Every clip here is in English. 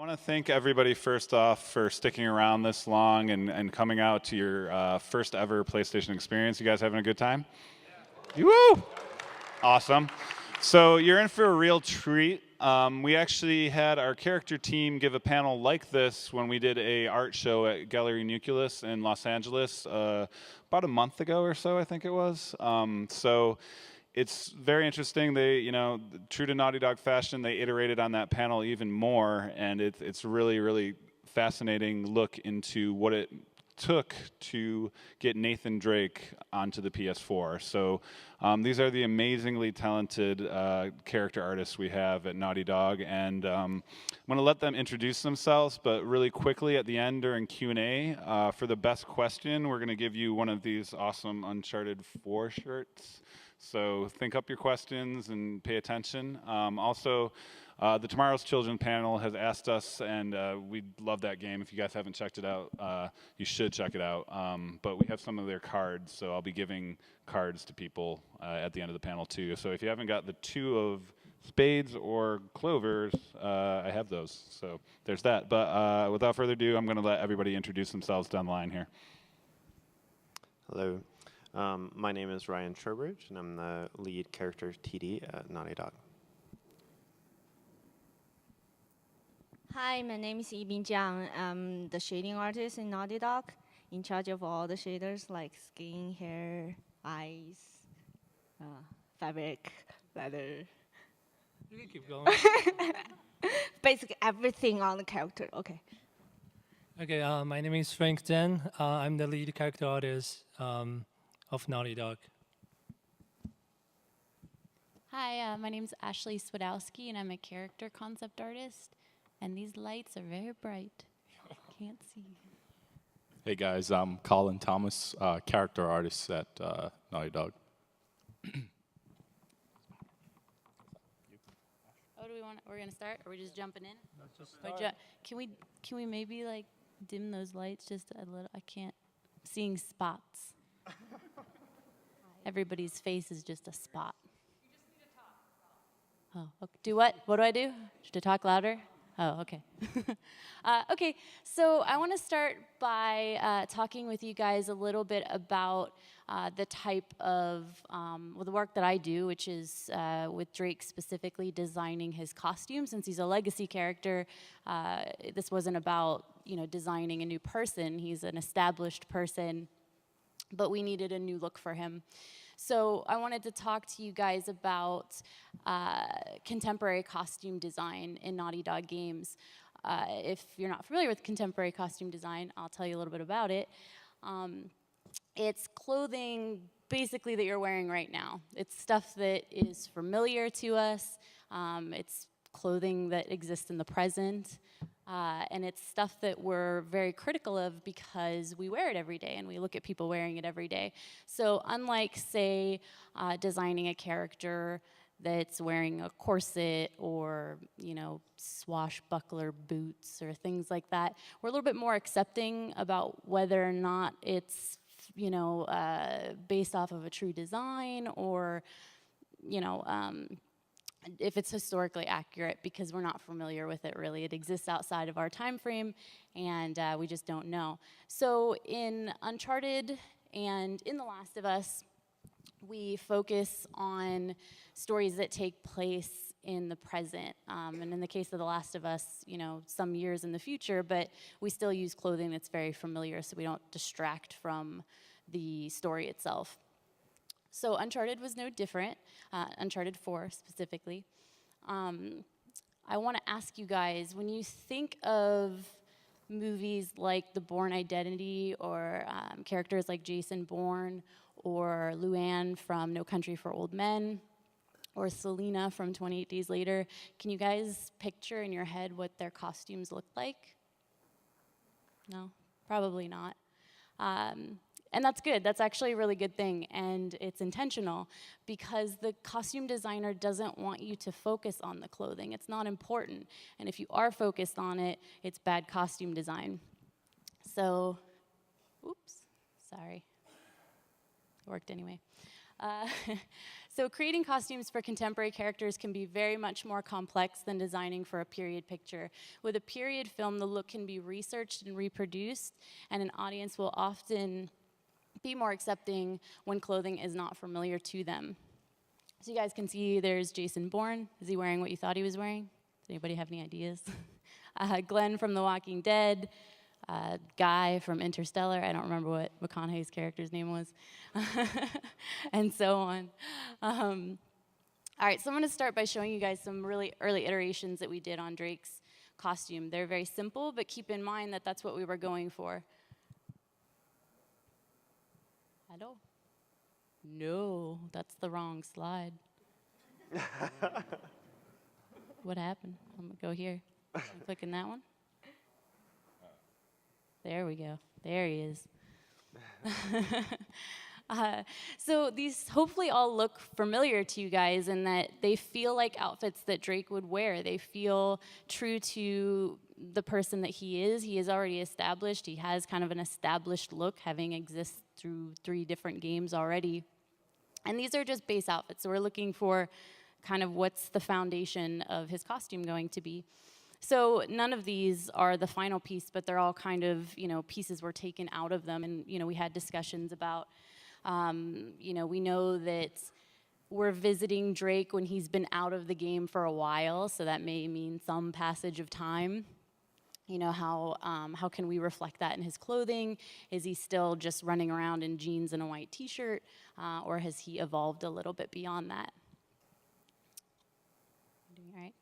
want to thank everybody first off for sticking around this long and coming out to your first ever PlayStation experience. You guys having a good time? Yeah. Woo! Awesome. So you're in for a real treat. We actually had our character team give a panel like this when we did a art show at Gallery Nucleus in Los Angeles about a month ago or so, I think it was. So it's very interesting. They, true to Naughty Dog fashion, they iterated on that panel even more, and it's really, really fascinating look into what it took to get Nathan Drake onto the PS4. So these are the amazingly talented character artists we have at Naughty Dog, and I'm going to let them introduce themselves, but really quickly at the end during Q&A, for the best question, we're going to give you one of these awesome Uncharted 4 shirts. So think up your questions and pay attention. Also, the Tomorrow's Children panel has asked us, and we love that game. If you guys haven't checked it out, you should check it out. But we have some of their cards, so I'll be giving cards to people at the end of the panel too. So if you haven't got the 2 of spades or clovers, I have those. So there's that. But without further ado, I'm going to let everybody introduce themselves down the line here. Hello. My name is Ryan Sherбridge, and I'm the lead character TD at Naughty Dog. Hi, my name is Yibin Jiang. I'm the shading artist in Naughty Dog, in charge of all the shaders like skin, hair, eyes, fabric, leather. You can keep going. Basically everything on the character. Okay. Okay, my name is Frank Zhen. I'm the lead character artist of Naughty Dog. Hi, my name is Ashley Swadowski, and I'm a character concept artist. And these lights are very bright. Can't see. Hey guys, I'm Colin Thomas, character artist at Naughty Dog. Oh, do we want? We're gonna start. Or are we just jumping in? Let's just start. Can we maybe like dim those lights just a little? I can't. I'm seeing spots. Everybody's face is just a spot. You just need to talk. Oh, okay. Do what? What do I do? To talk louder? Oh, okay. Okay, so I want to start by talking with you guys a little bit about the type of the work that I do, which is with Drake specifically designing his costume. Since he's a legacy character, this wasn't about designing a new person. He's an established person, but we needed a new look for him. So I wanted to talk to you guys about contemporary costume design in Naughty Dog games. If you're not familiar with contemporary costume design, I'll tell you a little bit about it. It's clothing basically that you're wearing right now. It's stuff that is familiar to us. It's clothing that exists in the present. And it's stuff that we're very critical of because we wear it every day and we look at people wearing it every day. So unlike, say, designing a character that's wearing a corset or, swashbuckler boots or things like that, we're a little bit more accepting about whether or not it's, based off of a true design or, if it's historically accurate, because we're not familiar with it really. It exists outside of our time frame, and we just don't know. So in Uncharted and in The Last of Us, we focus on stories that take place in the present. And in the case of The Last of Us, some years in the future, but we still use clothing that's very familiar so we don't distract from the story itself. So Uncharted was no different, Uncharted 4 specifically. I want to ask you guys, when you think of movies like The Bourne Identity or characters like Jason Bourne or Luann from No Country for Old Men or Selena from 28 Days Later, can you guys picture in your head what their costumes look like? No? Probably not. And that's good. That's actually a really good thing, and it's intentional because the costume designer doesn't want you to focus on the clothing. It's not important, and if you are focused on it, it's bad costume design. So, oops, sorry. It worked anyway. Uh, so creating costumes for contemporary characters can be very much more complex than designing for a period picture. With a period film, the look can be researched and reproduced, and an audience will often be more accepting when clothing is not familiar to them. So you guys can see there's Jason Bourne. Is he wearing what you thought he was wearing? Does anybody have any ideas? Glenn from The Walking Dead. Guy from Interstellar. I don't remember what McConaughey's character's name was. And so on. All right, so I'm going to start by showing you guys some really early iterations that we did on Drake's costume. They're very simple, but keep in mind that that's what we were going for. Hello? No, that's the wrong slide. What happened? I'm going to go here. I'm clicking that one. There we go. There he is. So these hopefully all look familiar to you guys in that they feel like outfits that Drake would wear. They feel true to the person that he is. He is already established. He has kind of an established look, having existed through 3 different games already. And these are just base outfits. So we're looking for kind of what's the foundation of his costume going to be. So none of these are the final piece, but they're all kind of, pieces were taken out of them. And, we had discussions about, we know that we're visiting Drake when he's been out of the game for a while, so that may mean some passage of time. How can we reflect that in his clothing? Is he still just running around in jeans and a white t-shirt, or has he evolved a little bit beyond that? Doing all right?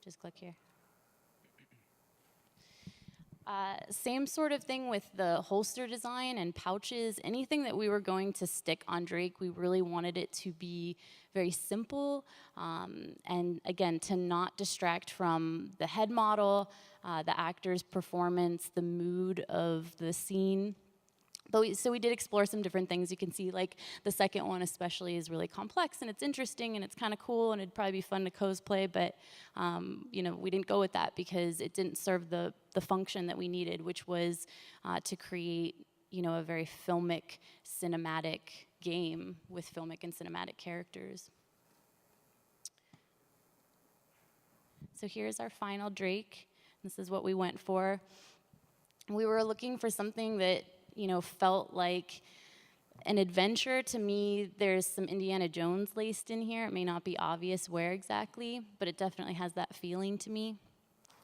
Just click here. Same sort of thing with the holster design and pouches. Anything that we were going to stick on Drake, we really wanted it to be very simple, and again, to not distract from the head model, the actor's performance, the mood of the scene. So we did explore some different things. You can see, like, the second one especially is really complex, and it's interesting, and it's kind of cool, and it'd probably be fun to cosplay, but, we didn't go with that because it didn't serve the function that we needed, which was to create, a very filmic, cinematic game with filmic and cinematic characters. So here's our final Drake. This is what we went for. We were looking for something that felt like an adventure. To me, there's some Indiana Jones laced in here. It may not be obvious where exactly, but it definitely has that feeling to me.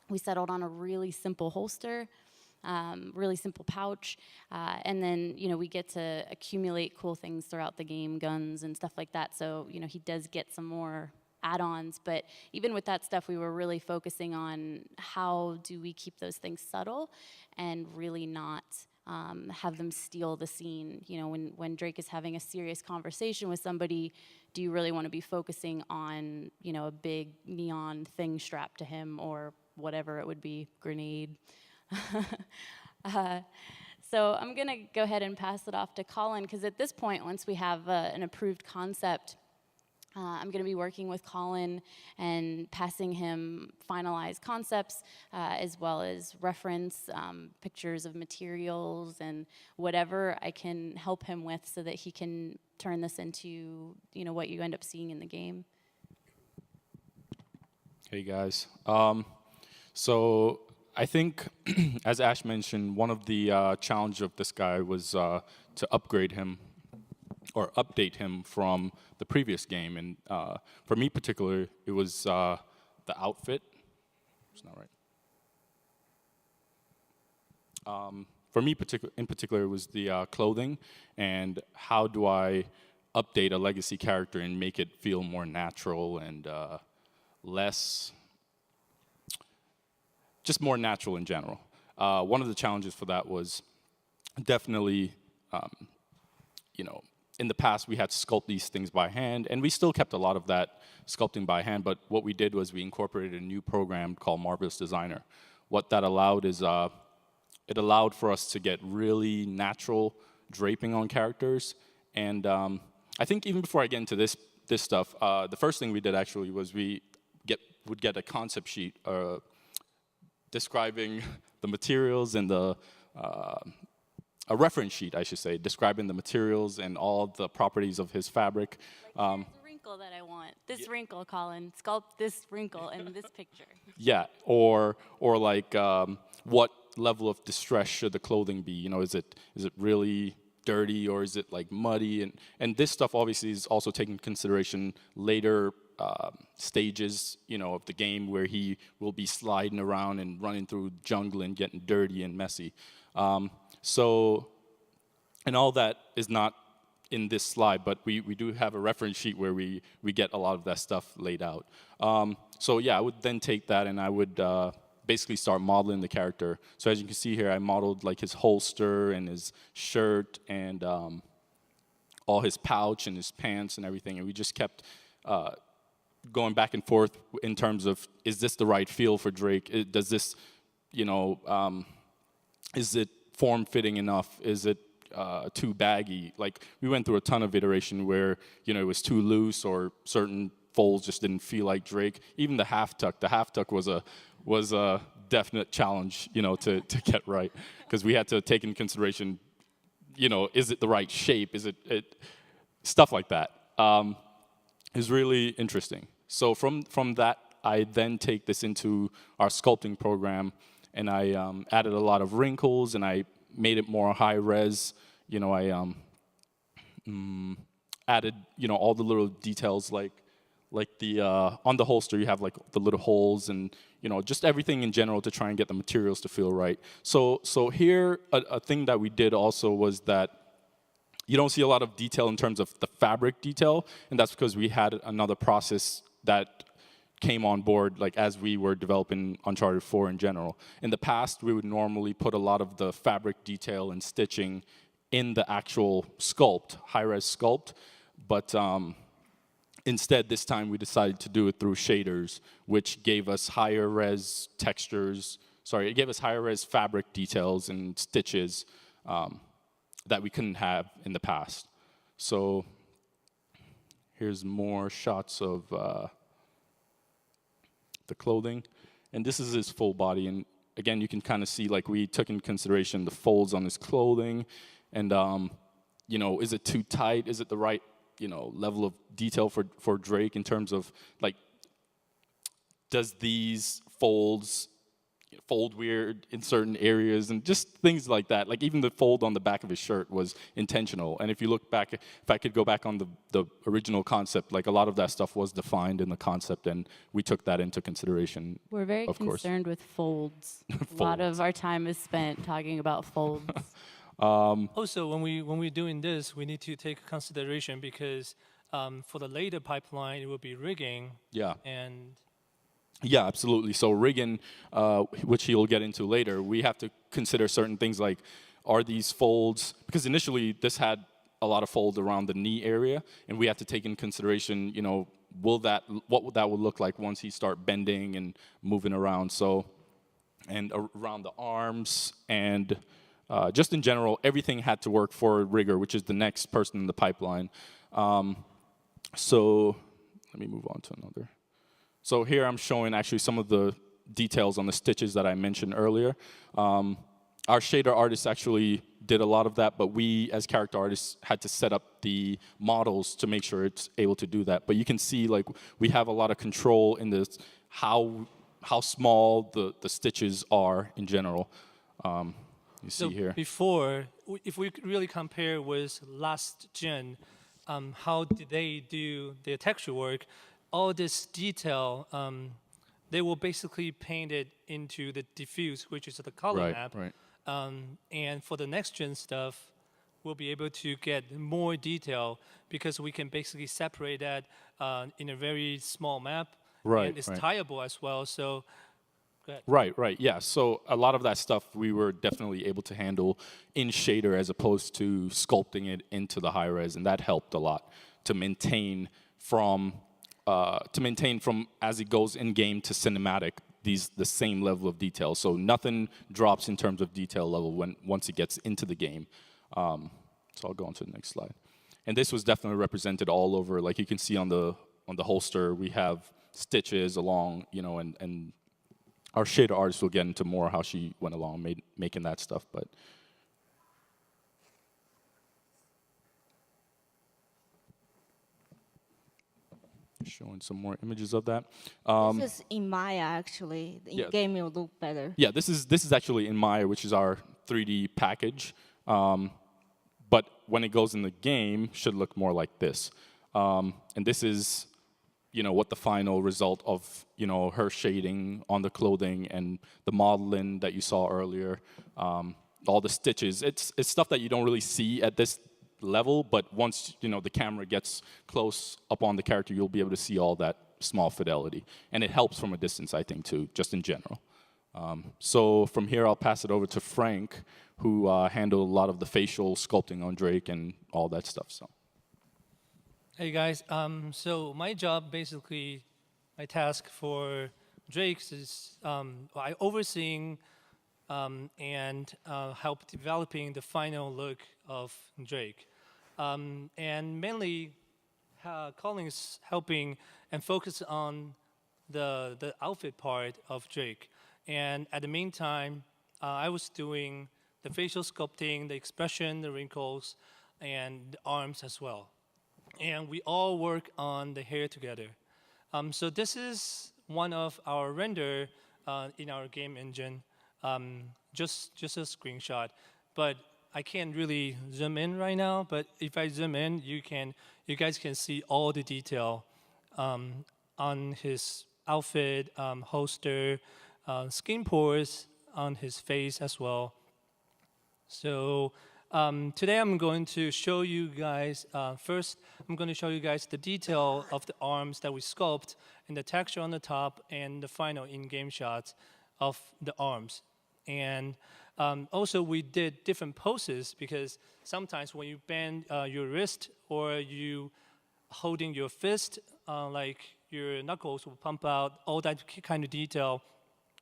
We settled on a really simple holster, really simple pouch, and then, we get to accumulate cool things throughout the game, guns and stuff like that. So, he does get some more add-ons, but even with that stuff, we were really focusing on how do we keep those things subtle and really not have them steal the scene. When Drake is having a serious conversation with somebody, do you really want to be focusing on, a big neon thing strapped to him or whatever it would be, grenade? So I'm going to go ahead and pass it off to Colin, because at this point, once we have an approved concept, I'm going to be working with Colin and passing him finalized concepts, as well as reference pictures of materials and whatever I can help him with so that he can turn this into, what you end up seeing in the game. Hey guys. So I think, as Ash mentioned, one of the challenge of this guy was to upgrade him or update him from the previous game. And for me particular, it was the outfit. It's not right. For me in particular, it was the clothing, and how do I update a legacy character and make it feel more natural and just more natural in general. One of the challenges for that was definitely, in the past, we had to sculpt these things by hand, and we still kept a lot of that sculpting by hand, but what we did was we incorporated a new program called Marvelous Designer. What that allowed is, it allowed for us to get really natural draping on characters, and I think even before I get into this stuff, the first thing we did actually was we would get a concept sheet describing the materials and the a reference sheet, I should say, describing the materials and all the properties of his fabric. Here's a wrinkle that I want. This wrinkle, Colin. Sculpt this wrinkle in this picture. Yeah, or like what level of distress should the clothing be? You know, is it really dirty or is it like muddy? And this stuff obviously is also taken into consideration later stages, you know, of the game where he will be sliding around and running through jungle and getting dirty and messy. So, and all that is not in this slide, but we do have a reference sheet where we get a lot of that stuff laid out. So yeah, I would then take that and I would basically start modeling the character. So as you can see here, I modeled like his holster and his shirt and all his pouch and his pants and everything, and we just kept going back and forth in terms of, is this the right feel for Drake? Does this, you know, is it form-fitting enough? Is it too baggy? Like, we went through a ton of iteration where, you know, it was too loose or certain folds just didn't feel like Drake. Even the half tuck was a definite challenge, you know, to get right, because we had to take in consideration, you know, is it the right shape? Is it stuff like that. Is really interesting. So from that, I then take this into our sculpting program, and I added a lot of wrinkles, and I made it more high res. You know, I added, you know, all the little details like the on the holster you have like the little holes, and you know, just everything in general to try and get the materials to feel right. So here a thing that we did also was that you don't see a lot of detail in terms of the fabric detail, and that's because we had another process that came on board like as we were developing Uncharted 4 in general. In the past, we would normally put a lot of the fabric detail and stitching in the actual sculpt, high-res sculpt, but instead this time we decided to do it through shaders, which gave us higher res textures, it gave us higher res fabric details and stitches that we couldn't have in the past. So here's more shots of the clothing, and this is his full body, and again you can kind of see like we took in consideration the folds on his clothing, and you know, is it too tight? Is it the right, you know, level of detail for Drake in terms of like, does these folds fold weird in certain areas, and just things like that. Like even the fold on the back of his shirt was intentional. And if you look back, if I could go back on the original concept, like a lot of that stuff was defined in the concept, and we took that into consideration. We're very concerned with folds. A lot of our time is spent talking about folds. Also, when we're doing this, we need to take consideration because for the later pipeline, it will be rigging. Yeah. And yeah, absolutely. So rigging, which he'll get into later, we have to consider certain things like, are these folds, because initially this had a lot of folds around the knee area, and we have to take in consideration, you know, what that would look like once he start bending and moving around. So, and around the arms, and just in general, everything had to work for rigger, which is the next person in the pipeline. So let me move on to another. So here I'm showing actually some of the details on the stitches that I mentioned earlier. Our shader artists actually did a lot of that, but we as character artists had to set up the models to make sure it's able to do that. But you can see like we have a lot of control in this, how small the stitches are in general. You see here. Before, if we really compare with last gen, how did they do their texture work? All this detail, they will basically paint it into the diffuse, which is the color map. Right. And for the next gen stuff, we'll be able to get more detail because we can basically separate that in a very small map. Right. And it's tieable as well. So, go ahead. Right. Yeah. So a lot of that stuff we were definitely able to handle in shader as opposed to sculpting it into the high res, and that helped a lot to maintain from as it goes in game to cinematic the same level of detail. So nothing drops in terms of detail level once it gets into the game. So I'll go on to the next slide. And this was definitely represented all over. Like you can see on the holster, we have stitches along, you know, and our shader artist will get into more how she went along making that stuff. But Showing some more images of that. This is in Maya actually. In yeah. game it will look better. Yeah, this is actually in Maya, which is our 3D package. But when it goes in the game, should look more like this. And this is, what the final result of, her shading on the clothing and the modeling that you saw earlier, all the stitches. It's stuff that you don't really see at this level, but once, the camera gets close up on the character, you'll be able to see all that small fidelity. And it helps from a distance, I think, too, just in general. So from here, I'll pass it over to Frank, who handled a lot of the facial sculpting on Drake and all that stuff. So. Hey guys, so my job basically, my task for Drake's is I overseeing and help developing the final look of Drake. And mainly, Colin is helping and focus on the outfit part of Drake. And at the meantime, I was doing the facial sculpting, the expression, the wrinkles, and the arms as well. And we all work on the hair together. So this is one of our render in our game engine, just a screenshot. But I can't really zoom in right now. But if I zoom in, you guys can see all the detail on his outfit, holster, skin pores on his face as well. So today I'm going to show you guys, first I'm going to show you guys the detail of the arms that we sculpt and the texture on the top and the final in-game shots of the arms. And also we did different poses because sometimes when you bend your wrist or you holding your fist, like your knuckles will pump out, all that kind of detail,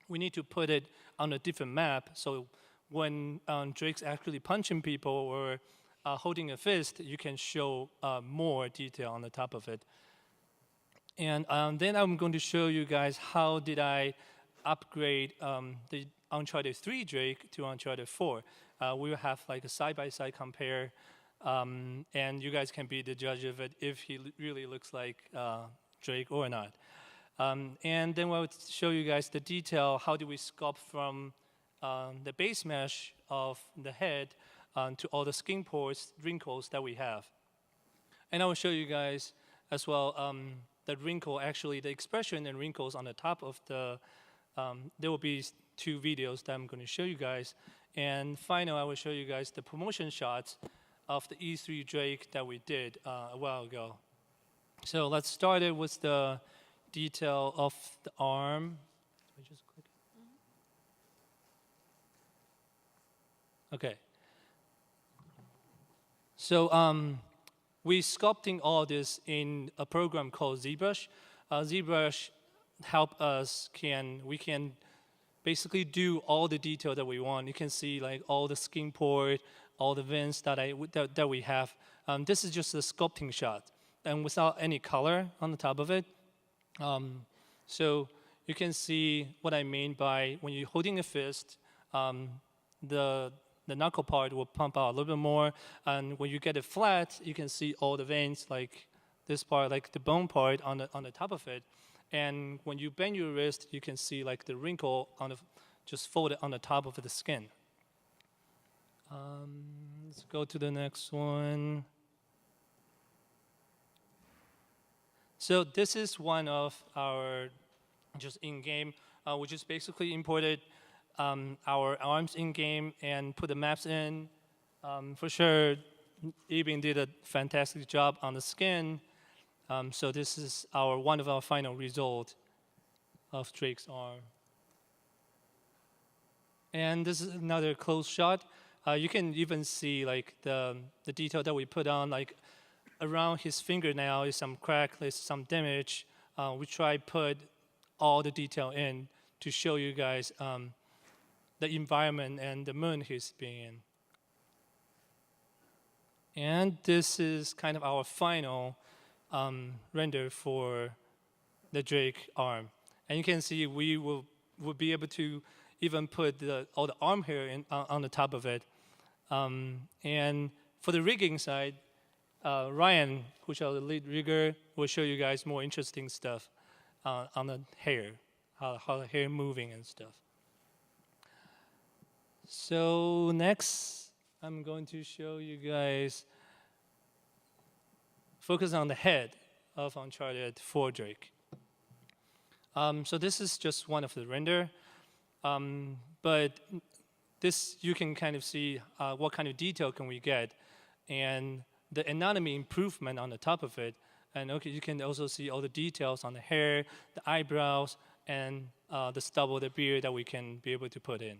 we need to put it on a different map. So when Drake's actually punching people or holding a fist, you can show more detail on the top of it. And then I'm going to show you guys how did I upgrade the Uncharted 3 Drake to Uncharted 4. We will have like a side-by-side compare, and you guys can be the judge of it if he really looks like Drake or not. And then we'll show you guys the detail, how do we sculpt from the base mesh of the head to all the skin pores, wrinkles that we have. And I will show you guys as well the wrinkle, actually the expression and wrinkles on the top of the, there will be 2 videos that I'm going to show you guys. And finally, I will show you guys the promotion shots of the E3 Drake that we did a while ago. So let's start it with the detail of the arm. Let me just click. Okay. So we sculpting all this in a program called ZBrush. ZBrush help us we can basically do all the detail that we want. You can see like all the skin port, all the vents that we have. This is just a sculpting shot, and without any color on the top of it. So you can see what I mean by when you're holding a fist, the knuckle part will pump out a little bit more, and when you get it flat, you can see all the veins, like this part, like the bone part on the top of it. And when you bend your wrist, you can see like the wrinkle just folded on the top of the skin. Let's go to the next one. So this is one of our just in-game, we just basically imported our arms in-game and put the maps in. For sure, Ebin did a fantastic job on the skin. So this is one of our final result of Drake's arm. And this is another close shot. You can even see like the detail that we put on, like around his fingernail is some crack, there's some damage. We try put all the detail in to show you guys the environment and the mood he's being in. And this is kind of our final render for the Drake arm. And you can see we will be able to even put all the arm hair on the top of it. And for the rigging side, Ryan, who's our lead rigger, will show you guys more interesting stuff on the hair, how the hair moving and stuff. So next, I'm going to show you guys, focus on the head of Uncharted 4 Drake. So this is just one of the render, but this you can kind of see what kind of detail can we get, and the anatomy improvement on the top of it. And okay, you can also see all the details on the hair, the eyebrows, and the stubble, the beard that we can be able to put in.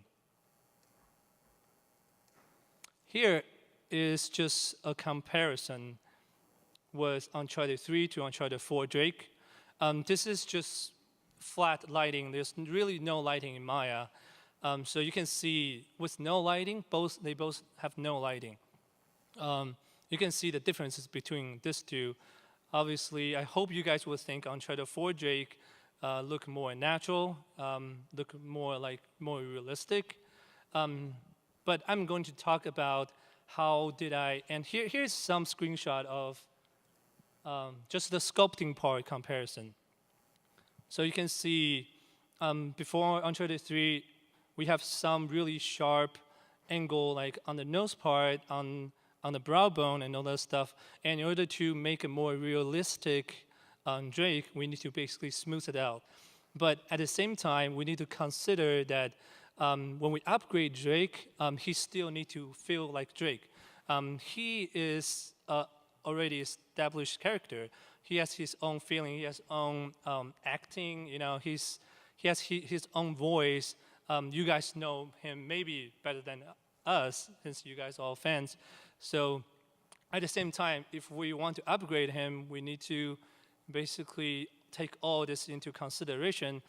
Here is just a comparison with Uncharted 3 to Uncharted 4 Drake. This is just flat lighting. There's really no lighting in Maya. So you can see with no lighting, they both have no lighting. You can see the differences between these two. Obviously, I hope you guys will think Uncharted 4 Drake look more natural, look more realistic. But I'm going to talk about how did I, and here's some screenshot of just the sculpting part comparison. So you can see before Uncharted 3, we have some really sharp angle like on the nose part, on the brow bone and all that stuff. And in order to make a more realistic Drake, we need to basically smooth it out. But at the same time, we need to consider that when we upgrade Drake, he still needs to feel like Drake. He is already established character. He has his own feeling. He has own acting. You know, he has his own voice. You guys know him maybe better than us, since you guys are all fans. So at the same time, if we want to upgrade him, we need to basically take all this into consideration,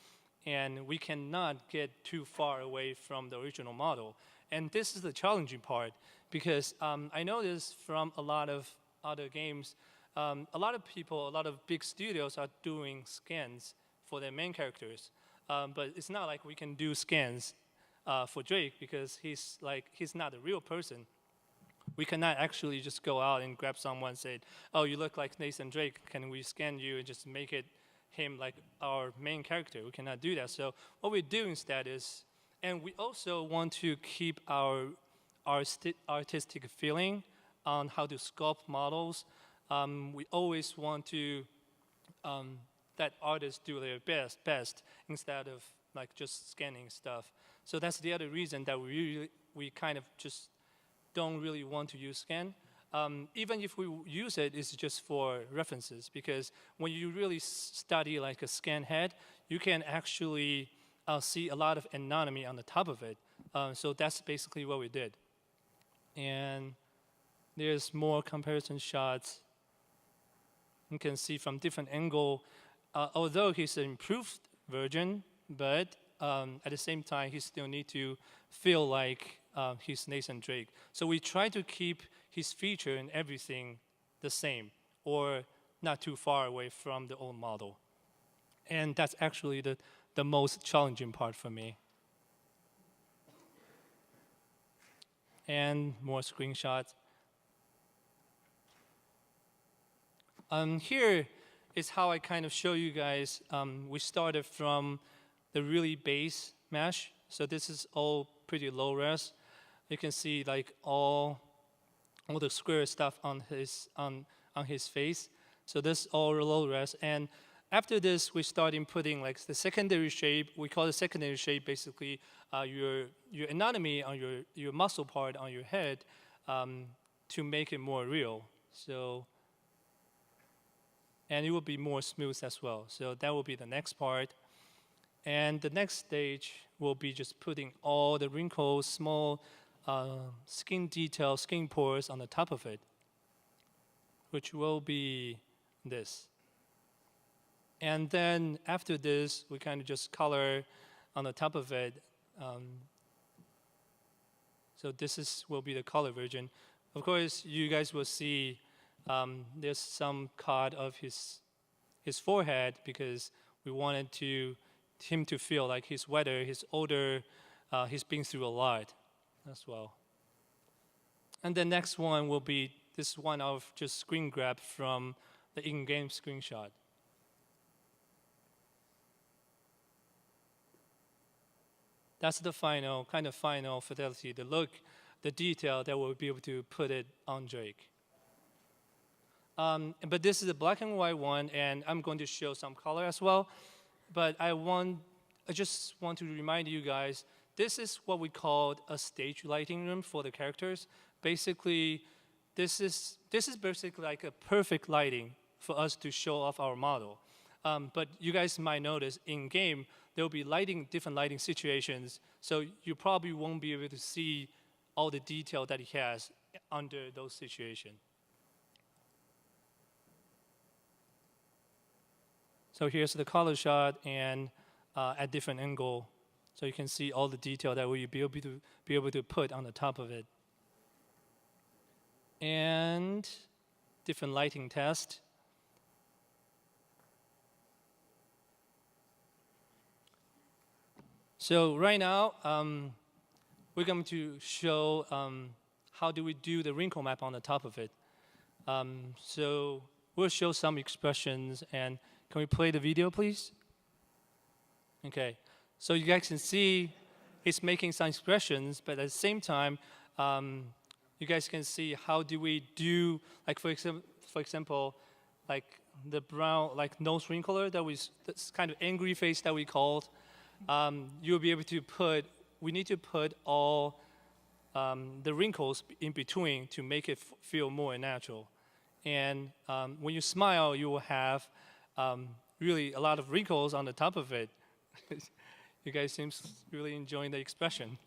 and we cannot get too far away from the original model. And this is the challenging part, because I know this from a lot of other games. A lot of people, a lot of big studios are doing scans for their main characters. But it's not like we can do scans for Drake, because he's not a real person. We cannot actually just go out and grab someone and say, oh, you look like Nathan Drake, can we scan you and just make him like our main character? We cannot do that. So what we do instead is, and we also want to keep our artistic feeling on how to sculpt models. We always want to that artists do their best instead of like just scanning stuff. So that's the other reason that we kind of just don't really want to use scan. Even if we use it, it's just for references, because when you really study like a scan head, you can actually see a lot of anatomy on the top of it. So that's basically what we did. And there's more comparison shots. You can see from different angle, although he's an improved version, but at the same time, he still need to feel like he's Nathan Drake. So we try to keep his feature and everything the same, or not too far away from the old model. And that's actually the most challenging part for me. And more screenshots. Here is how I kind of show you guys. We started from the really base mesh. So this is all pretty low res. You can see like all the square stuff on his face. So this is all low res. And after this, we started putting like the secondary shape. We call it secondary shape basically your anatomy on your muscle part on your head to make it more real. So, and it will be more smooth as well. So that will be the next part. And the next stage will be just putting all the wrinkles, small skin details, skin pores on the top of it, which will be this. And then after this, we kind of just color on the top of it. So this will be the color version. Of course, you guys will see there's some cut of his forehead, because we wanted him to feel like he's wetter, he's older, he's been through a lot as well. And the next one will be this one of just screen grab from the in-game screenshot. That's the final, kind of final fidelity, the look, the detail that we'll be able to put it on Drake. But this is a black and white one, and I'm going to show some color as well. But I just want to remind you guys, this is what we call a stage lighting room for the characters. Basically, this is basically like a perfect lighting for us to show off our model. But you guys might notice in game, there will be different lighting situations, so you probably won't be able to see all the detail that he has under those situations. So here's the color shot and at different angle, so you can see all the detail that we'll be able to put on the top of it. And different lighting test. So right now, we're going to show how do we do the wrinkle map on the top of it. So we'll show some expressions, and can we play the video, please? Okay, so you guys can see it's making some expressions, but at the same time, you guys can see how do we do, like for example, like the brown, like nose wrinkler that's kind of angry face that we called. You'll be able to we need to put all the wrinkles in between to make it feel more natural. And when you smile, you will have really a lot of wrinkles on the top of it. You guys seem really enjoying the expression.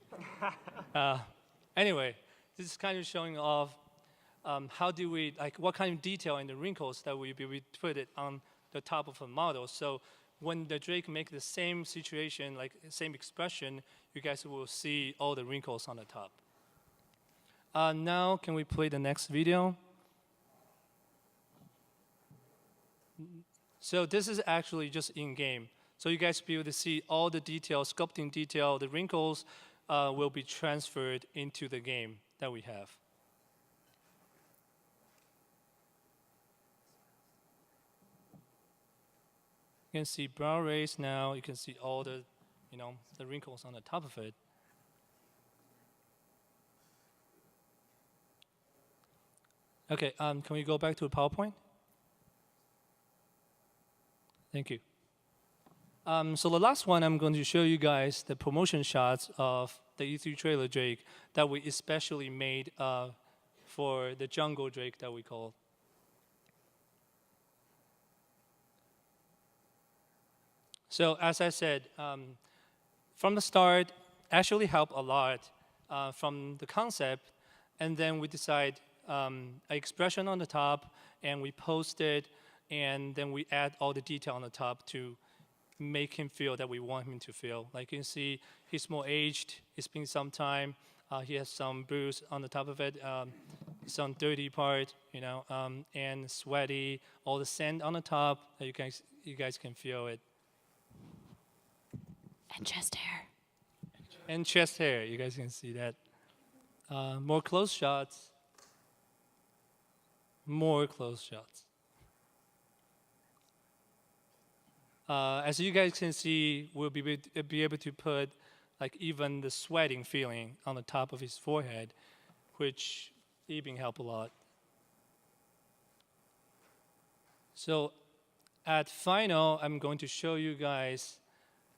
Anyway, this is kind of showing off how do we, like what kind of detail in the wrinkles that we put it on the top of a model. So when the Drake make the same situation, like same expression, you guys will see all the wrinkles on the top. Now, can we play the next video? So this is actually just in-game. So you guys will be able to see all the detail, sculpting detail, the wrinkles will be transferred into the game that we have. You can see brow rays now. You can see all the, the wrinkles on the top of it. Okay, can we go back to the PowerPoint? Thank you. So the last one, I'm going to show you guys the promotion shots of the E3 trailer Drake that we especially made for the jungle Drake that we call. So as I said, from the start, actually helped a lot from the concept, and then we decide an expression on the top, and we post it, and then we add all the detail on the top to make him feel that we want him to feel. Like you can see, he's more aged, it's been some time, he has some bruise on the top of it, some dirty part, and sweaty, all the sand on the top, you guys can feel it. And chest hair. And chest hair, you guys can see that. More close shots. More close shots. As you guys can see, we'll be able to put like even the sweating feeling on the top of his forehead, which even help a lot. So at final, I'm going to show you guys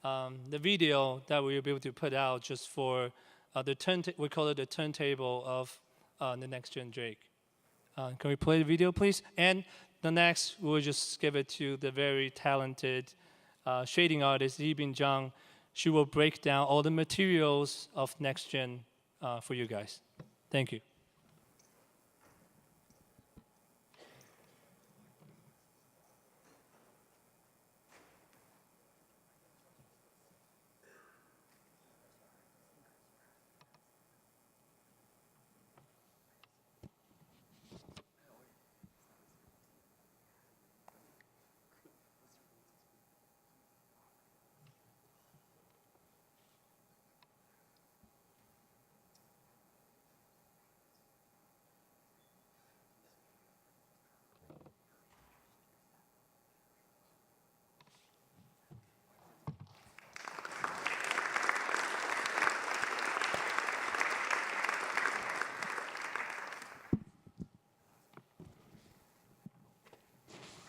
the video that we'll be able to put out just for we call it the turntable of the next gen Drake. Can we play the video, please? And the next, we'll just give it to the very talented shading artist, Yibin Zhang. She will break down all the materials of next gen for you guys. Thank you.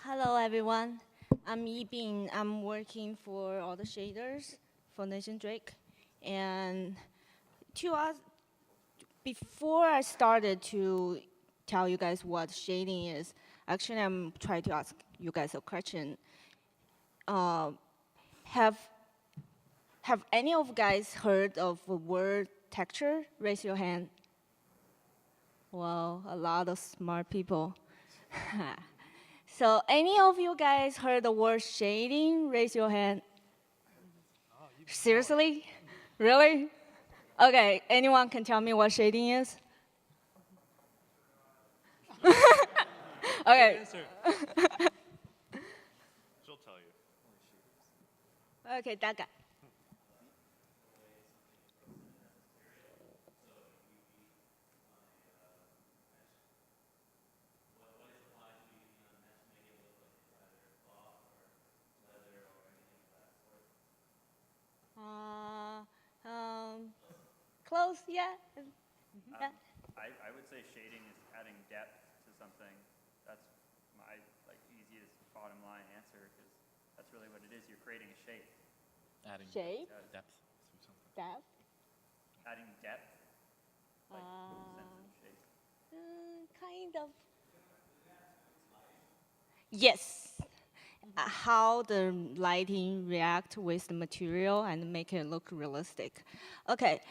Hello, everyone. I'm Yibing. I'm working for all the shaders for Nation Drake. And to us, before I started to tell you guys what shading is, actually, I'm trying to ask you guys a question. Have any of you guys heard of the word texture? Raise your hand. Wow, a lot of smart people. So any of you guys heard the word shading? Raise your hand. Seriously? Really? Okay, anyone can tell me what shading is? Okay. She'll tell you. Okay, 大概. Close, yeah. Yeah. I would say shading is adding depth to something. That's my easiest bottom line answer because that's really what it is. You're creating a shape. Adding Shape? depth through something. Depth? Adding depth, sense of shape. Kind of. Yes. How the lighting react with the material and make it look realistic. Okay,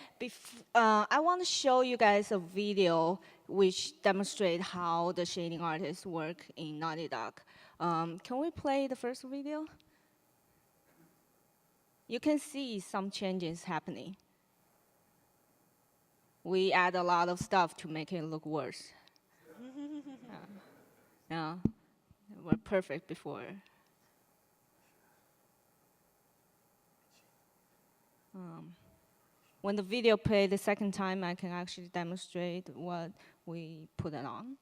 I want to show you guys a video which demonstrate how the shading artists work in Naughty Dog. Can we play the first video? You can see some changes happening. We add a lot of stuff to make it look worse. Yeah, we're perfect before. When the video play the second time, I can actually demonstrate what we put it on.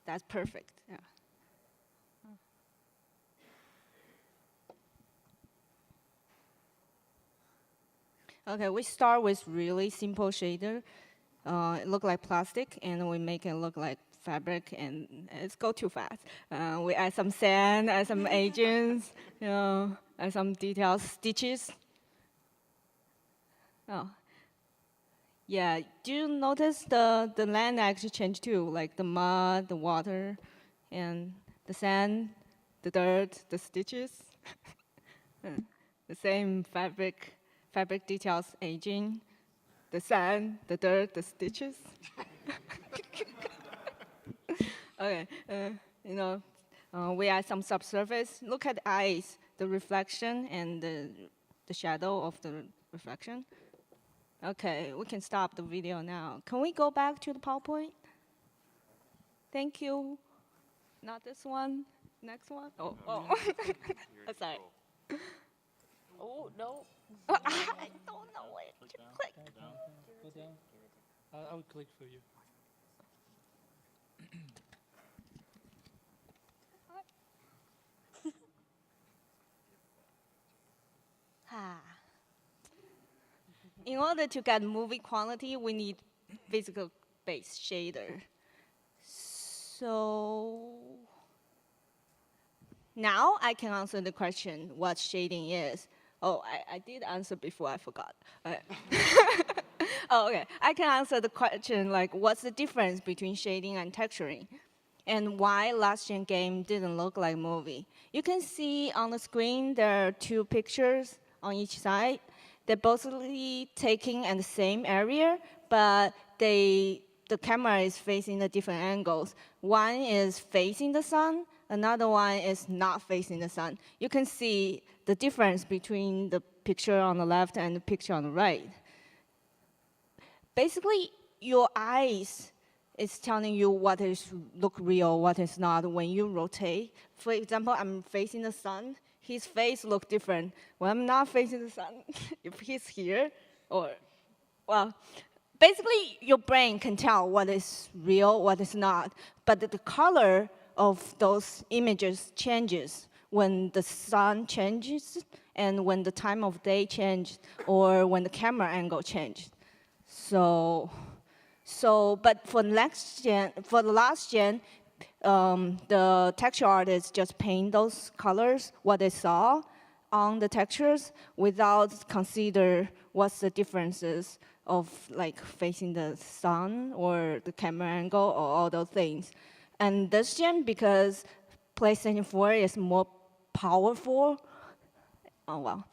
That's perfect, yeah. Okay, we start with really simple shader. It look like plastic, and we make it look like fabric, and it's go too fast. We add some sand, add some agents, add some details, stitches. Oh, yeah. Do you notice the land actually changed too? Like the mud, the water, and the sand, the dirt, the stitches. The same fabric details, aging, the sand, the dirt, the stitches. Okay, we add some subsurface. Look at the eyes, the reflection and the shadow of the reflection. Okay, we can stop the video now. Can we go back to the PowerPoint? Thank you. Not this one. Next one. Oh. Sorry. Oh, no. I don't know it. Click. Go down. I will click for you. In order to get movie quality, we need physical-based shader. So now I can answer the question what shading is. Oh, I did answer before, I forgot. Oh, okay. I can answer the question like what's the difference between shading and texturing? And why last gen game didn't look like movie. You can see on the screen there are two pictures on each side. They're both taken at the same area, but the camera is facing the different angles. One is facing the sun, another one is not facing the sun. You can see the difference between the picture on the left and the picture on the right. Basically, your eyes is telling you what is look real, what is not when you rotate. For example, I'm facing the sun, his face look different. When I'm not facing the sun, if he's here, well, basically your brain can tell what is real, what is not, but the color of those images changes when the sun changes and when the time of day changes or when the camera angle changes. So So, but for next gen, for the last gen, the texture artists just paint those colors, what they saw on the textures, without consider what's the differences of like facing the sun or the camera angle or all those things. And this gen, because PlayStation 4 is more powerful, oh well,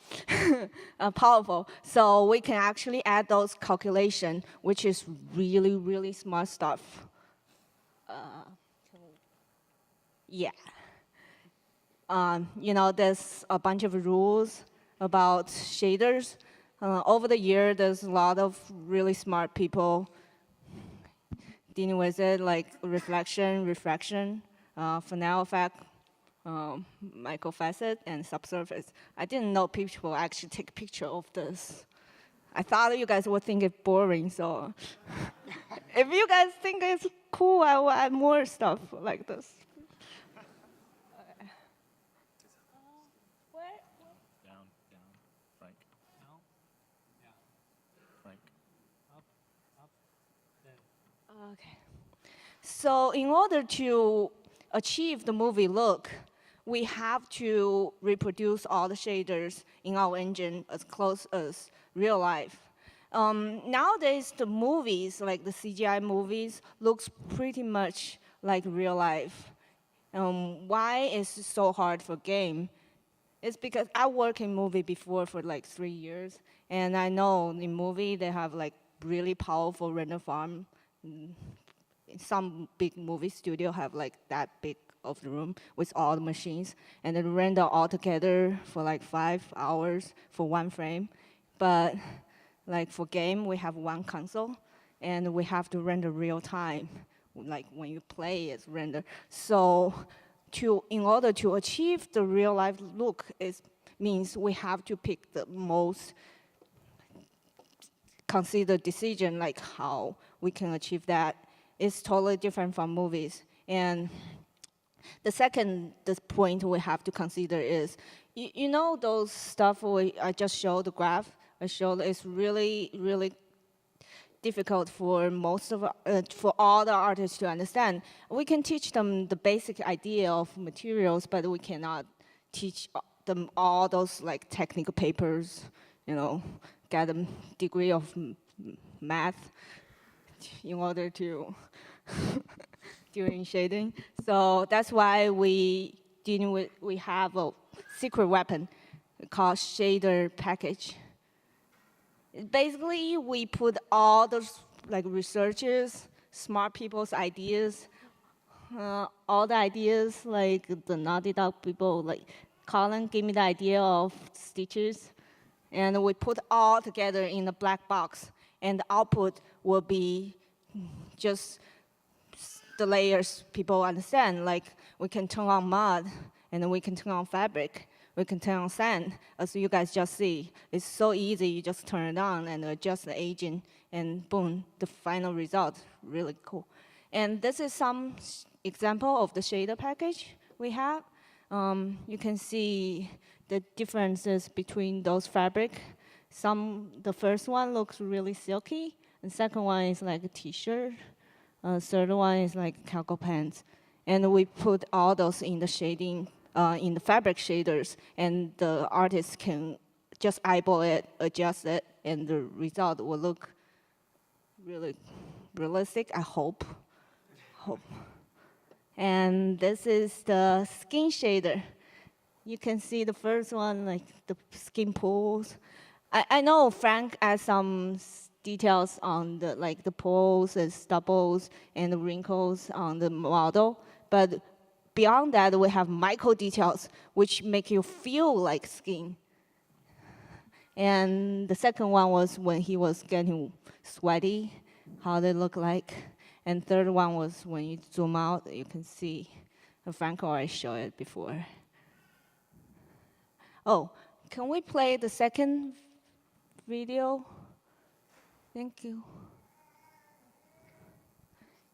powerful. So we can actually add those calculation, which is really, really smart stuff. Yeah. You know, there's a bunch of rules about shaders. Over the year, there's a lot of really smart people dealing with it, like reflection, refraction, Fresnel effect, microfacet, and subsurface. I didn't know people actually take a picture of this. I thought you guys would think it boring, so if you guys think it's cool, I will add more stuff like this. Down, Frank. Frank. Okay. So in order to achieve the movie look, we have to reproduce all the shaders in our engine as close as real life. Nowadays, the movies, like the CGI movies, looks pretty much like real life. Why is it so hard for game? It's because I worked in movie before for like 3 years, and I know in movie they have like really powerful render farm. Some big movie studio have like that big of the room with all the machines, and then render all together for like 5 hours for one frame. But like for game, we have one console, and we have to render real time. Like when you play, it's render. So in order to achieve the real life look, it means we have to pick the most considered decision, like how we can achieve that. It's totally different from movies. And the second point we have to consider is, you know those stuff I just showed, the graph I showed, is really, really difficult for for all the artists to understand. We can teach them the basic idea of materials, but we cannot teach them all those like technical papers, you know, get a degree of math in order to doing shading. So that's why we have a secret weapon called shader package. Basically, we put all those like researchers, smart people's ideas, all the ideas like the Naughty Dog people, like Colin gave me the idea of stitches, and we put all together in a black box, and the output will be just the layers people understand. Like we can turn on mud, and then we can turn on fabric. We can turn on sand, as you guys just see. It's so easy, you just turn it on and adjust the agent, and boom, the final result, really cool. And this is some example of the shader package we have. You can see the differences between those fabric. The first one looks really silky, and second one is like a t-shirt. Third one is like cargo pants. And we put all those in the shading, in the fabric shaders, and the artist can just eyeball it, adjust it, and the result will look really realistic, I hope. And this is the skin shader. You can see the first one, like the skin pools. I know Frank has some details on the pores and stubbles and the wrinkles on the model, but beyond that, we have micro details which make you feel like skin. And the second one was when he was getting sweaty, how they look like. And third one was when you zoom out, you can see. Frank already showed it before. Oh, can we play the second video? Thank you.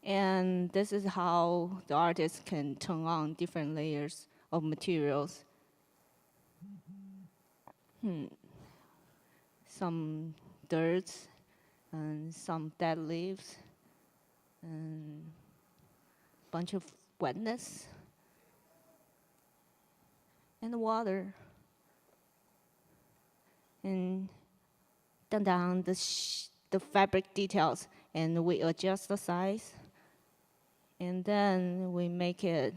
And this is how the artist can turn on different layers of materials. Some dirt and some dead leaves. and bunch of wetness, and water. And down the fabric details, and we adjust the size. And then we make it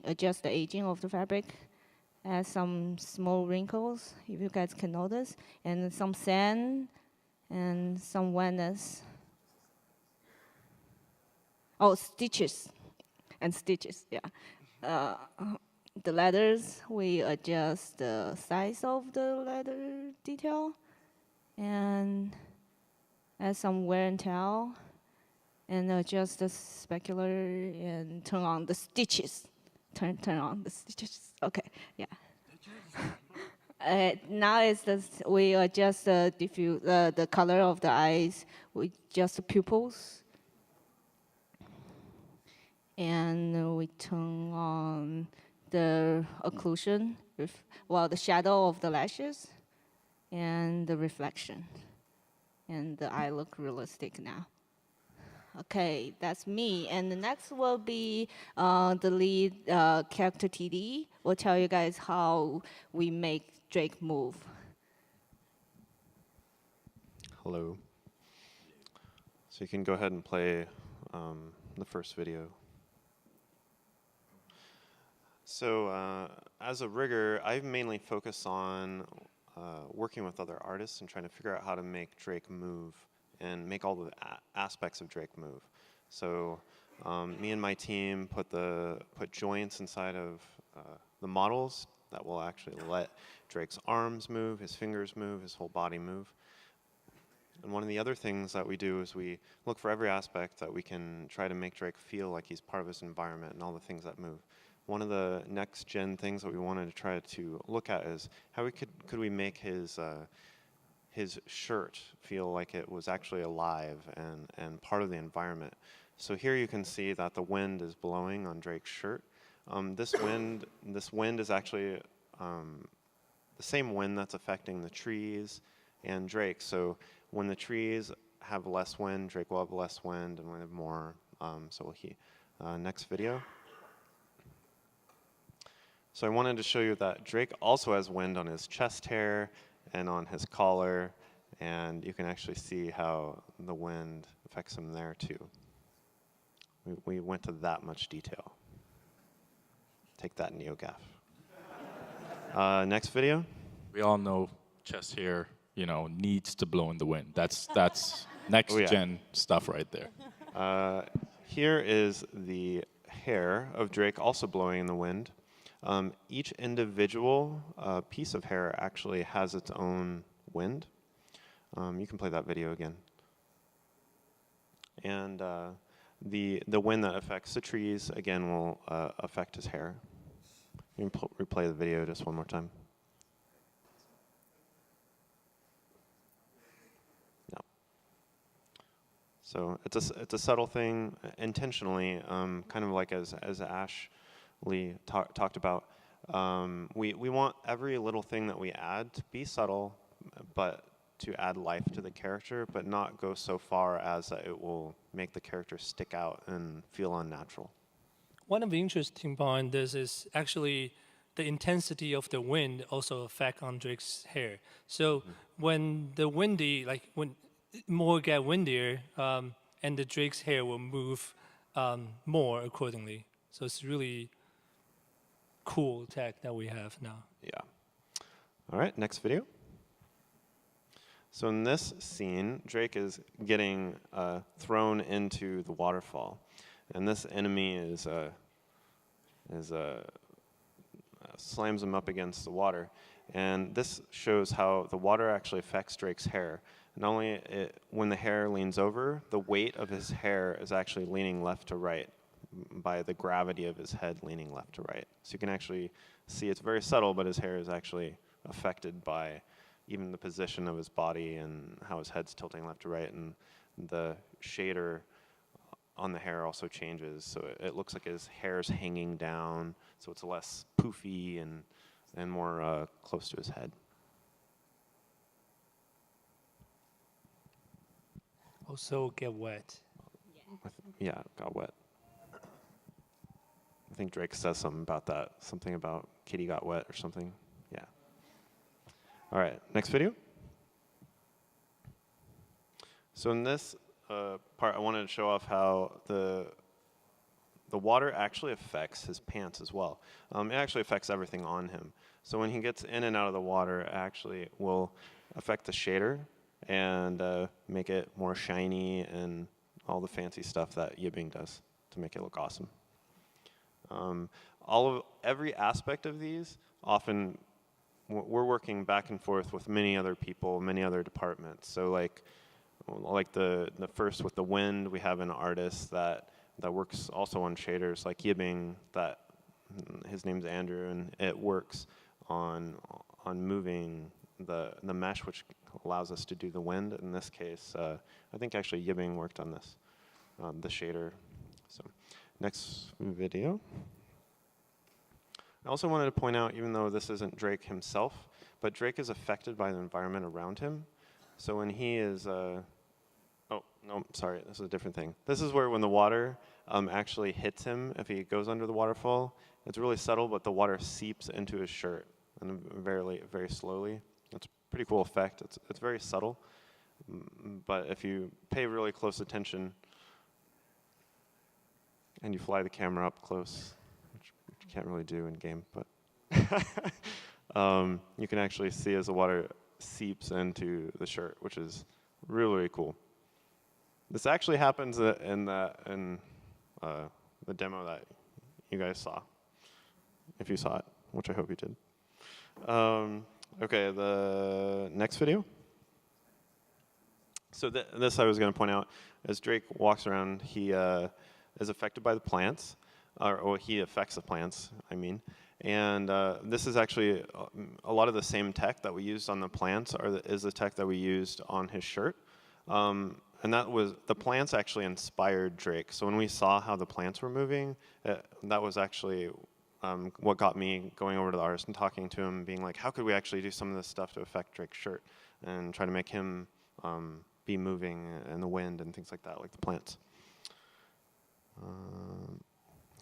adjust the aging of the fabric, add some small wrinkles, if you guys can notice, and some sand and some wetness. Oh, stitches, yeah. The letters, we adjust the size of the letter detail, and add some wear and tear, and adjust the specular and turn on the stitches. Turn on the stitches. Okay, yeah. Now we adjust the color of the eyes. We adjust the pupils, and we turn on the occlusion, the shadow of the lashes, and the reflection, and the eye look realistic now. Okay, that's me. And the next will be the lead character TD. Will tell you guys how we make Drake move. Hello. So you can go ahead and play the first video. So as a rigger, I've mainly focused on working with other artists and trying to figure out how to make Drake move and make all the aspects of Drake move. So me and my team put joints inside of the models that will actually let Drake's arms move, his fingers move, his whole body move. And one of the other things that we do is we look for every aspect that we can try to make Drake feel like he's part of his environment and all the things that move. One of the next gen things that we wanted to try to look at is how could we make his shirt feel like it was actually alive and part of the environment. So here you can see that the wind is blowing on Drake's shirt. This wind is actually the same wind that's affecting the trees and Drake. So when the trees have less wind, Drake will have less wind, and when they have more, so will he. Next video. So I wanted to show you that Drake also has wind on his chest hair and on his collar, and you can actually see how the wind affects him there too. We went to that much detail. Take that, NeoGAF. Next video. We all know chest hair, needs to blow in the wind. That's next gen stuff right there. Here is the hair of Drake also blowing in the wind. Each individual piece of hair actually has its own wind. You can play that video again. And the wind that affects the trees, again, will affect his hair. You can replay the video just one more time. No. So it's a subtle thing, intentionally, kind of like as Ashley talked about. We want every little thing that we add to be subtle, but to add life to the character, but not go so far as that it will make the character stick out and feel unnatural. One of the interesting point this is actually the intensity of the wind also affect on Drake's hair. So when the when more get windier, and the Drake's hair will move more accordingly. So it's really cool tech that we have now. Yeah. All right, next video. So in this scene, Drake is getting thrown into the waterfall, and this enemy slams him up against the water. And this shows how the water actually affects Drake's hair. Not only when the hair leans over, the weight of his hair is actually leaning left to right by the gravity of his head leaning left to right. So you can actually see it's very subtle, but his hair is actually affected by even the position of his body and how his head's tilting left to right, and the shader on the hair also changes. So it looks like his hair's hanging down, so it's less poofy and more close to his head. Also get wet. yeah, got wet. I think Drake says something about that, something about Kitty got wet or something. Yeah. All right, next video. So in this part, I wanted to show off how the water actually affects his pants as well. It actually affects everything on him. So when he gets in and out of the water, it actually will affect the shader and make it more shiny and all the fancy stuff that Yibbing does to make it look awesome. Every aspect of these, often we're working back and forth with many other people, many other departments. So like the first with the wind, we have an artist that works also on shaders, like Yibbing, that his name's Andrew, and it works on moving the mesh, which allows us to do the wind. In this case, I think actually Yibbing worked on this, the shader. So next video. I also wanted to point out, even though this isn't Drake himself, but Drake is affected by the environment around him. So when he is, oh, no, sorry, this is a different thing. This is where when the water actually hits him, if he goes under the waterfall, it's really subtle, but the water seeps into his shirt, and very, very slowly. It's a pretty cool effect. It's very subtle, but if you pay really close attention and you fly the camera up close, which you can't really do in game, but you can actually see as the water seeps into the shirt, which is really, really cool. This actually happens in the demo that you guys saw, if you saw it, which I hope you did. Okay, the next video. So this I was going to point out, as Drake walks around, he is affected by the plants, or he affects the plants, I mean. And this is actually a lot of the same tech that we used on the plants is the tech that we used on his shirt. And the plants actually inspired Drake. So when we saw how the plants were moving, that was actually what got me going over to the artist and talking to him, being like, how could we actually do some of this stuff to affect Drake's shirt and try to make him be moving in the wind and things like that, like the plants.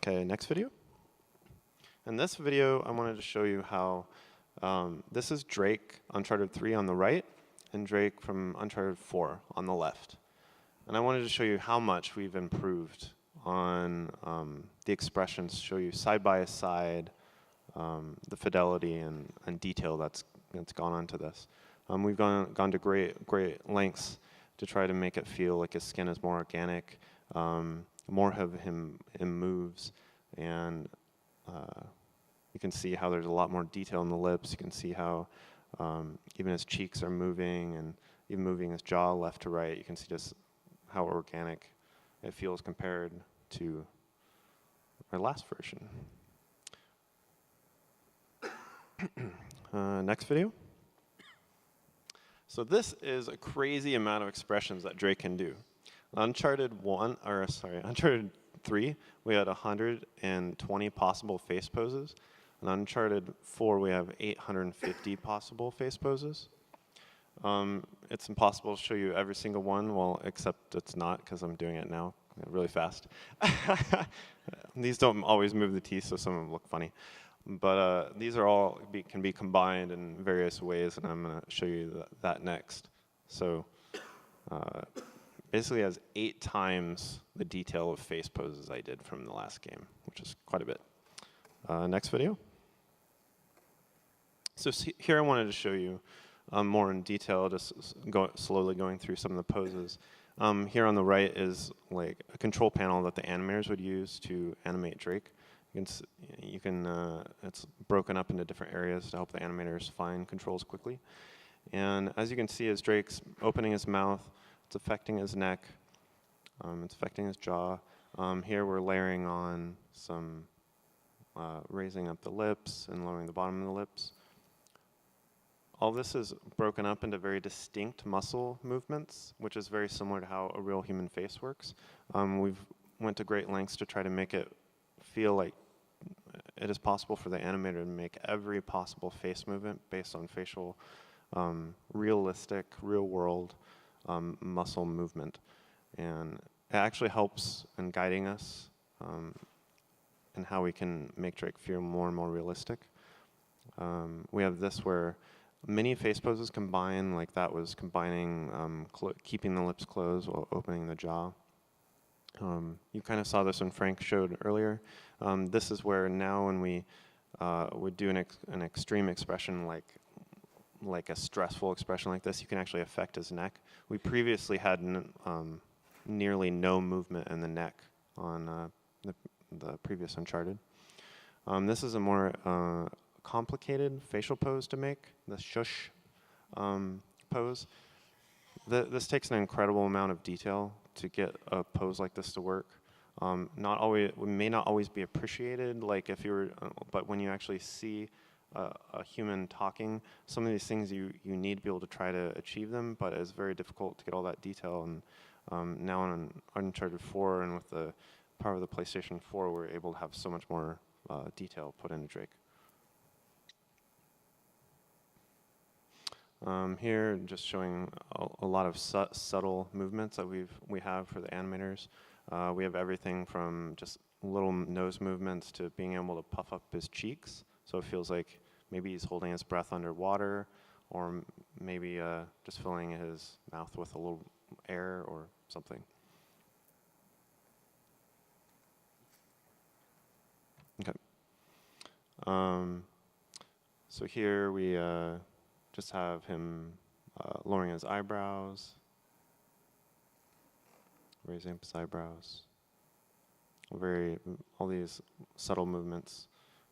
Okay, next video. In this video, I wanted to show you how this is Drake, Uncharted 3 on the right, and Drake from Uncharted 4 on the left. And I wanted to show you how much we've improved on the expressions, show you side by side the fidelity and detail that's gone onto this. We've gone to great lengths to try to make it feel like his skin is more organic, more of him moves, and you can see how there's a lot more detail in the lips. You can see how even his cheeks are moving, and even moving his jaw left to right. You can see just how organic it feels compared to our last version. Next video. So this is a crazy amount of expressions that Drake can do. Uncharted 3, we had 120 possible face poses. In Uncharted 4, we have 850 possible face poses. It's impossible to show you every single one, well, except it's not, because I'm doing it now really fast. These don't always move the teeth, so some of them look funny. But these are all can be combined in various ways, and I'm going to show you that next. So basically, it has 8 times the detail of face poses I did from the last game, which is quite a bit. Next video. So here I wanted to show you more in detail, just slowly going through some of the poses. Here on the right is like a control panel that the animators would use to animate Drake. It's broken up into different areas to help the animators find controls quickly. And as you can see, as Drake's opening his mouth, it's affecting his neck, it's affecting his jaw. Here we're layering on some raising up the lips and lowering the bottom of the lips. All this is broken up into very distinct muscle movements, which is very similar to how a real human face works. We've went to great lengths to try to make it feel like it is possible for the animator to make every possible face movement based on facial, realistic, real-world muscle movement. And it actually helps in guiding us and how we can make Drake feel more and more realistic. We have this where many face poses combine, like that was combining keeping the lips closed while opening the jaw. You kind of saw this when Frank showed earlier. This is where now when we would do an extreme expression like a stressful expression like this, you can actually affect his neck. We previously had nearly no movement in the neck on the previous Uncharted. This is a more complicated facial pose to make, the shush pose. This takes an incredible amount of detail to get a pose like this to work. It may not always be appreciated, like if you were, but when you actually see a human talking, some of these things you need to be able to try to achieve them, but it's very difficult to get all that detail. And now on Uncharted 4 and with the power of the PlayStation 4, we're able to have so much more detail put into Drake. Here, just showing a lot of subtle movements that we have for the animators. We have everything from just little nose movements to being able to puff up his cheeks, so it feels like maybe he's holding his breath underwater, or maybe just filling his mouth with a little air or something. Okay. So here we just have him lowering his eyebrows, raising up his eyebrows. All these subtle movements.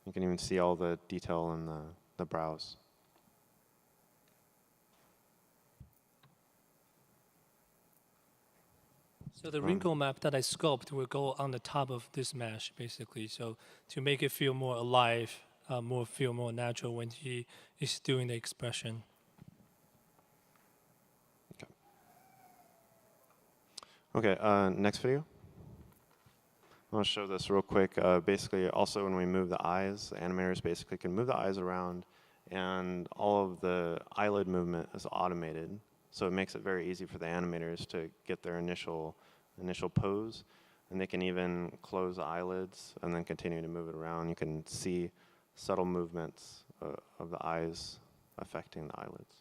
You can even see all the detail in the brows. So the wrinkle map that I sculpt will go on the top of this mesh, basically. So to make it feel more alive, feel more natural when he is doing the expression. Okay, next video. I want to show this real quick. Basically, also when we move the eyes, the animators basically can move the eyes around, and all of the eyelid movement is automated. So it makes it very easy for the animators to get their initial pose, and they can even close the eyelids and then continue to move it around. You can see subtle movements of the eyes affecting the eyelids.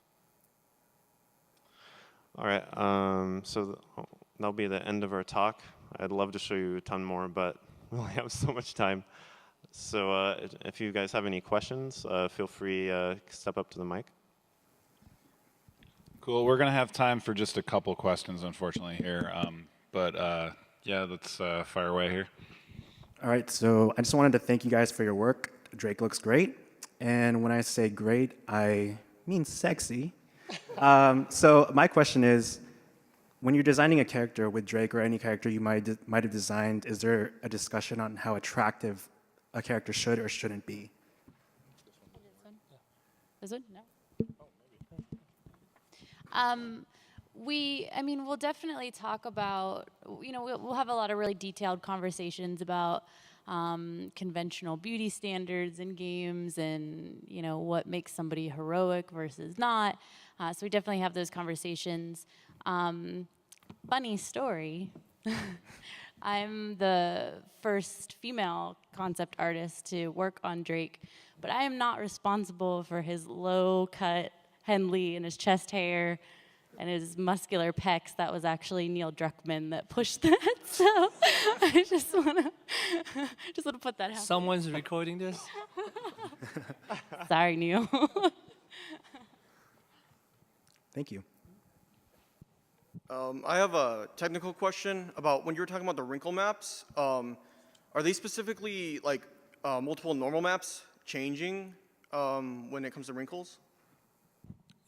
All right, so that'll be the end of our talk. I'd love to show you a ton more, but we only have so much time. So if you guys have any questions, feel free to step up to the mic. Cool. We're going to have time for just a couple questions, unfortunately, here. Yeah, let's fire away here. All right, so I just wanted to thank you guys for your work. Drake looks great. And when I say great, I mean sexy. So my question is, when you're designing a character with Drake or any character you might have designed, is there a discussion on how attractive a character should or shouldn't be? This one? No. We'll definitely talk about, we'll have a lot of really detailed conversations about conventional beauty standards in games and, what makes somebody heroic versus not. So we definitely have those conversations. Funny story. I'm the first female concept artist to work on Drake, but I am not responsible for his low-cut Henley and his chest hair and his muscular pecs. That was actually Neil Druckmann that pushed that. So I just want to put that out. Someone's recording this? Sorry, Neil. Thank you. I have a technical question about when you were talking about the wrinkle maps. Are they specifically like multiple normal maps changing when it comes to wrinkles?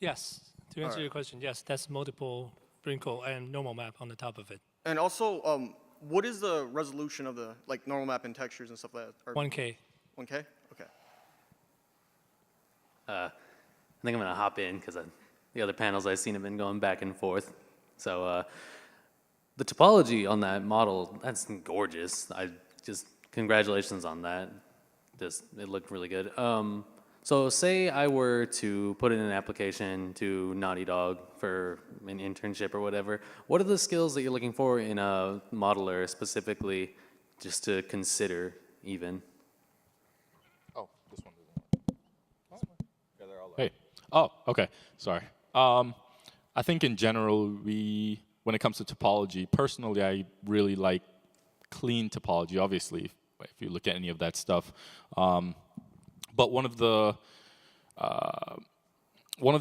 Yes. To answer your question, yes, that's multiple wrinkle and normal map on the top of it. And also, what is the resolution of the normal map and textures and stuff like that? 1K. 1K? Okay. I think I'm going to hop in because the other panels I've seen have been going back and forth. So the topology on that model, that's gorgeous. Congratulations on that. It looked really good. So say I were to put in an application to Naughty Dog for an internship or whatever, what are the skills that you're looking for in a modeler specifically, just to consider even? Oh, this one doesn't work. Yeah, they're all hey. Oh, okay. Sorry. I think in general, when it comes to topology, personally, I really like clean topology, obviously, if you look at any of that stuff. But one of the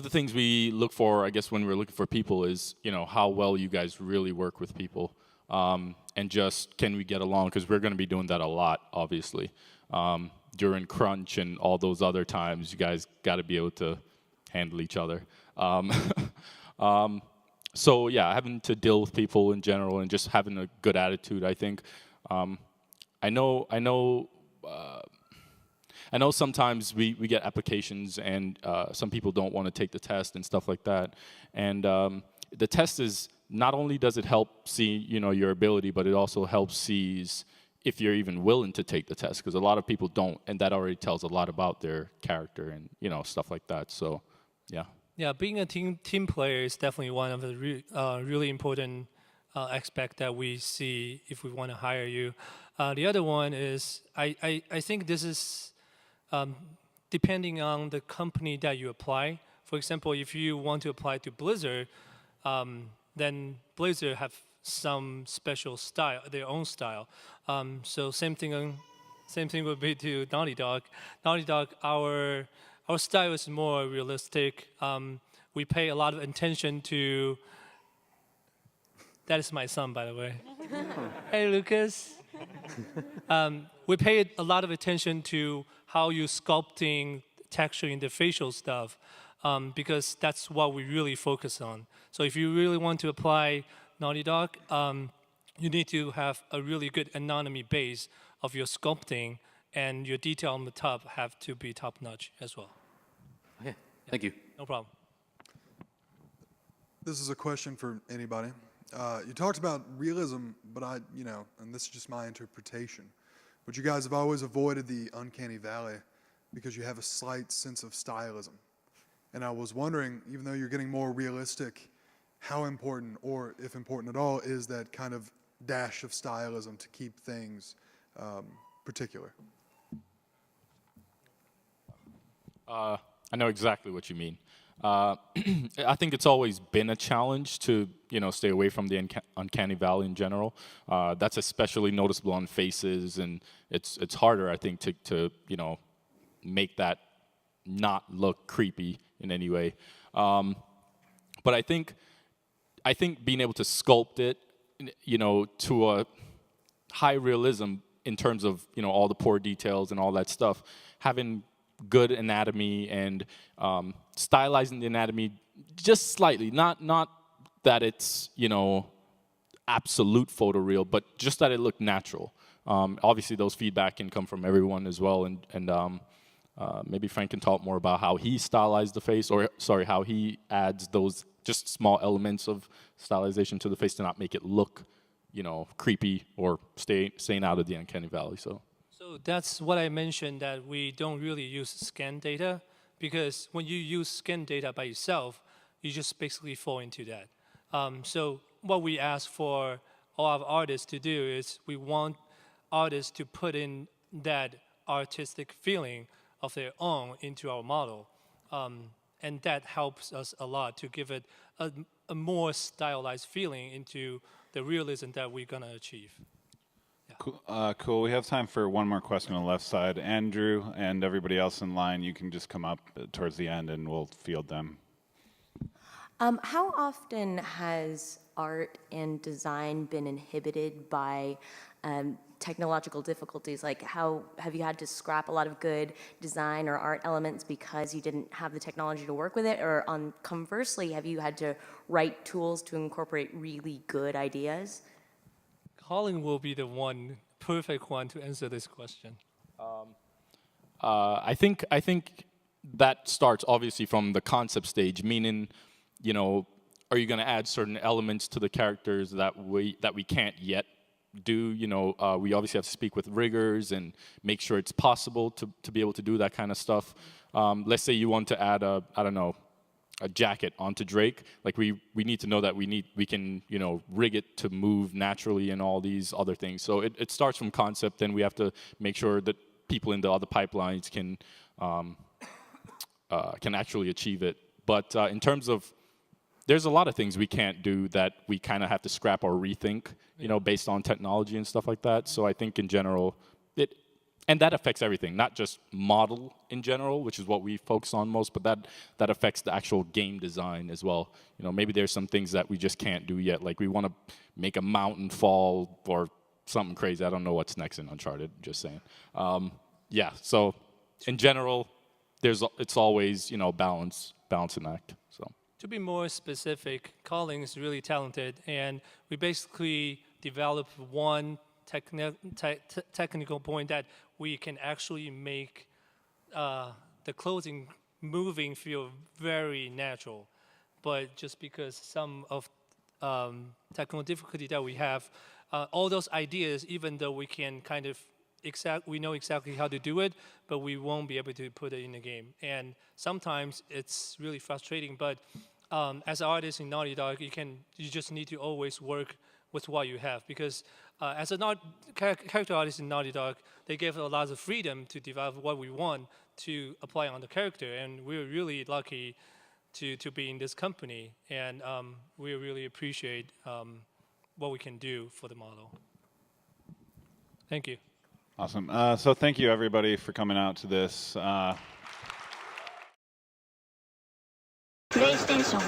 things we look for, I guess, when we're looking for people is, how well you guys really work with people, and just can we get along? Because we're going to be doing that a lot, obviously. During crunch and all those other times, you guys got to be able to handle each other. So yeah, having to deal with people in general and just having a good attitude, I think. I know sometimes we get applications and some people don't want to take the test and stuff like that. And the test is, not only does it help see, your ability, but it also helps see if you're even willing to take the test, because a lot of people don't, and that already tells a lot about their character and, stuff like that. So, yeah. Yeah, being a team player is definitely one of the really important aspect that we see if we want to hire you. The other one is, I think this is depending on the company that you apply. For example, if you want to apply to Blizzard, then Blizzard have some special style, their own style. So same thing would be to Naughty Dog. Naughty Dog, our style is more realistic. We pay a lot of attention to. That is my son, by the way. Hey, Lucas. We pay a lot of attention to how you're sculpting, texturing the facial stuff, because that's what we really focus on. So if you really want to apply Naughty Dog, you need to have a really good anatomy base of your sculpting, and your detail on the top have to be top-notch as well. Okay, thank you. No problem. This is a question for anybody. You talked about realism, but and this is just my interpretation, but you guys have always avoided the uncanny valley because you have a slight sense of stylism. And I was wondering, even though you're getting more realistic, how important, or if important at all, is that kind of dash of stylism to keep things particular? I know exactly what you mean. I think it's always been a challenge to, stay away from the uncanny valley in general. That's especially noticeable on faces, and it's harder, I think, to make that not look creepy in any way. But I think being able to sculpt it, to a high realism in terms of, all the pore details and all that stuff, having good anatomy and stylizing the anatomy just slightly, not that it's, absolute photoreal, but just that it looked natural. Obviously, those feedback can come from everyone as well, and maybe Frank can talk more about how he stylized the face, or how he adds those just small elements of stylization to the face to not make it look, creepy or staying out of the uncanny valley. So that's what I mentioned, that we don't really use scan data, because when you use scan data by yourself, you just basically fall into that. So what we ask for all our artists to do is we want artists to put in that artistic feeling of their own into our model. And that helps us a lot to give it a more stylized feeling into the realism that we're going to achieve. Cool. We have time for one more question on the left side. Andrew and everybody else in line, you can just come up towards the end and we'll field them. How often has art and design been inhibited by technological difficulties? Like, how have you had to scrap a lot of good design or art elements because you didn't have the technology to work with it? Or conversely, have you had to write tools to incorporate really good ideas? Colin will be the perfect one to answer this question. I think that starts obviously from the concept stage, meaning, are you going to add certain elements to the characters that we can't yet do? We obviously have to speak with riggers and make sure it's possible to be able to do that kind of stuff. Let's say you want to add a, I don't know, a jacket onto Drake. Like we need to know that we can, you know, rig it to move naturally and all these other things. So it starts from concept, then we have to make sure that people in the other pipelines can actually achieve it. But in terms of, there's a lot of things we can't do that we kind of have to scrap or rethink, you know, based on technology and stuff like that. So I think in general, and that affects everything, not just model in general, which is what we focus on most, but that affects the actual game design as well. You know, maybe there's some things that we just can't do yet. Like we want to make a mountain fall or something crazy. I don't know what's next in Uncharted, just saying. Yeah, so in general, it's always, you know, balancing act, so. To be more specific, Colin is really talented, and we basically developed one technical point that we can actually make the clothing moving feel very natural. But just because some of technical difficulty that we have, all those ideas, even though we can kind of we know exactly how to do it, but we won't be able to put it in the game. And sometimes it's really frustrating, but as an artist in Naughty Dog, you just need to always work with what you have, because as a character artist in Naughty Dog, they gave us a lot of freedom to develop what we want to apply on the character, and we're really lucky to be in this company, and we really appreciate what we can do for the model. Thank you. Awesome. So thank you, everybody, for coming out to this. PlayStation